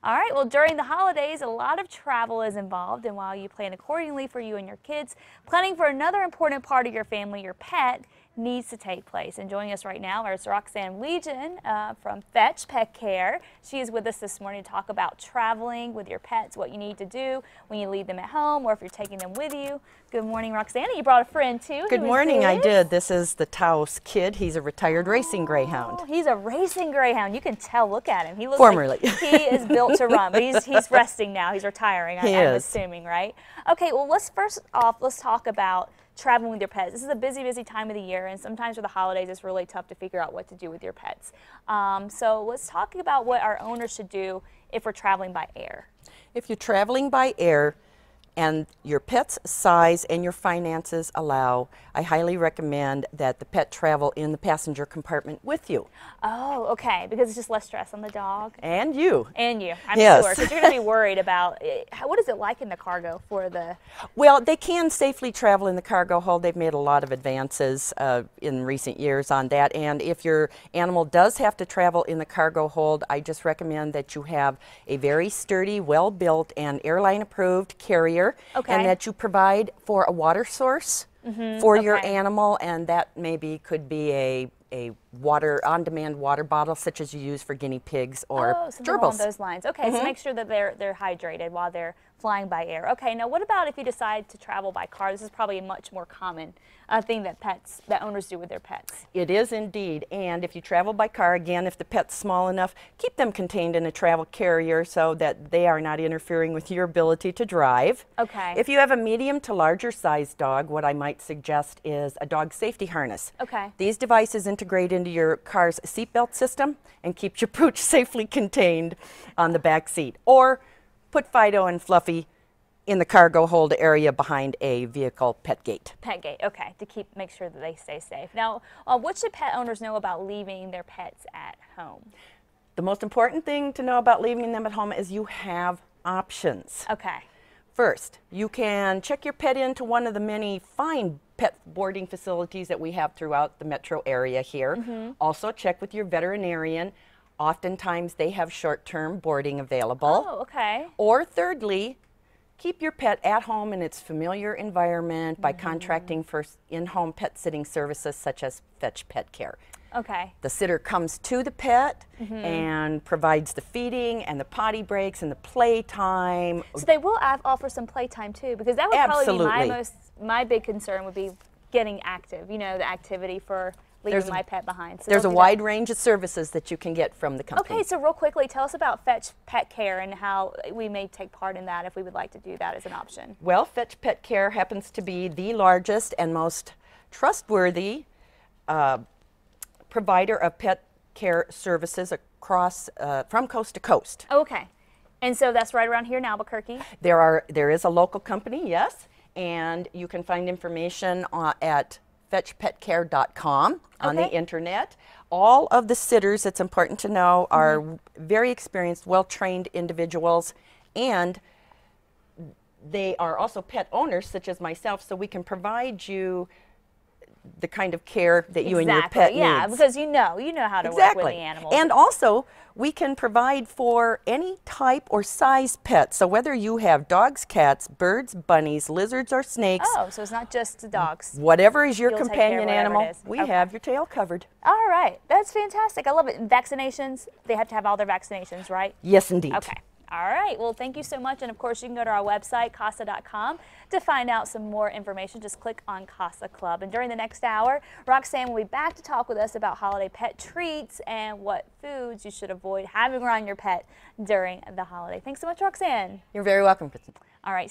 All right, well, during the holidays, a lot of travel is involved, and while you plan accordingly for you and your kids, planning for another important part of your family, your pet, needs to take place. And joining us right now is Roxanne Legion from Fetch Pet Care. She is with us this morning to talk about traveling with your pets, what you need to do when you leave them at home or if you're taking them with you. Good morning, Roxanne. You brought a friend too. Good morning, I did. This is the Taos Kid. He's a retired racing greyhound. He's a racing greyhound. You can tell, look at him. He looks Formerly. like he is built to run, but he's resting now. He's retiring, I'm assuming, right? Okay, well, let's talk about traveling with your pets. This is a busy, busy time of the year, and sometimes for the holidays, it's really tough to figure out what to do with your pets. So let's talk about what our owners should do if we're traveling by air. If you're traveling by air and your pet's size and your finances allow, I highly recommend that the pet travel in the passenger compartment with you. Oh, okay, because it's just less stress on the dog. And you. And you, I'm yes. sure, because you're going to be worried about, what is it like in the cargo for the... Well, they can safely travel in the cargo hold. They've made a lot of advances in recent years on that. And if your animal does have to travel in the cargo hold, I just recommend that you have a very sturdy, well-built, and airline-approved carrier. Okay. And that you provide for a water source for your animal, and that maybe could be a on-demand water bottle, such as you use for guinea pigs or gerbils. Along those lines. Okay, so make sure that they're hydrated while they're flying by air. Okay, now what about if you decide to travel by car? This is probably a much more common thing that owners do with their pets. It is indeed, and if you travel by car, again, if the pet's small enough, keep them contained in a travel carrier so that they are not interfering with your ability to drive. Okay. If you have a medium to larger size dog, what I might suggest is a dog safety harness. Okay. These devices integrate into your car's seatbelt system and keep your pooch safely contained on the back seat. Or put Fido and Fluffy in the cargo hold area behind a vehicle pet gate. Pet gate, okay, to make sure that they stay safe. Now, what should pet owners know about leaving their pets at home? The most important thing to know about leaving them at home is you have options. Okay. First, you can check your pet into one of the many fine pet boarding facilities that we have throughout the metro area here. Also, check with your veterinarian. Oftentimes, they have short-term boarding available. Oh, okay. Or thirdly, keep your pet at home in its familiar environment by contracting for in-home pet sitting services such as Fetch Pet Care. Okay. The sitter comes to the pet and provides the feeding and the potty breaks and the playtime. So they will offer some playtime too, because that would probably be my big concern would be getting active, you know, the activity for leaving my pet behind. So there's a wide range of services that you can get from the company. Okay, so real quickly, tell us about Fetch Pet Care and how we may take part in that if we would like to do that as an option. Well, Fetch Pet Care happens to be the largest and most trustworthy provider of pet care services across from coast to coast. Okay, and so that's right around here in Albuquerque. There is a local company, yes, and you can find information at fetchpetcare.com on the internet. All of the sitters, it's important to know, are very experienced, well-trained individuals, and they are also pet owners such as myself, so we can provide you the kind of care that you and your pet needs. Because you know how to work with the animals. And also, we can provide for any type or size pet. So whether you have dogs, cats, birds, bunnies, lizards, or snakes. Oh, so it's not just the dogs. Whatever is your companion animal, we have your tail covered. All right. That's fantastic. I love it. Vaccinations, they have to have all their vaccinations, right? Yes, indeed. Okay. All right. Well, thank you so much. And of course, you can go to our website, casa.com, to find out some more information. Just click on Casa Club. And during the next hour, Roxanne will be back to talk with us about holiday pet treats and what foods you should avoid having around your pet during the holiday. Thanks so much, Roxanne. You're very welcome, Kristen. All right.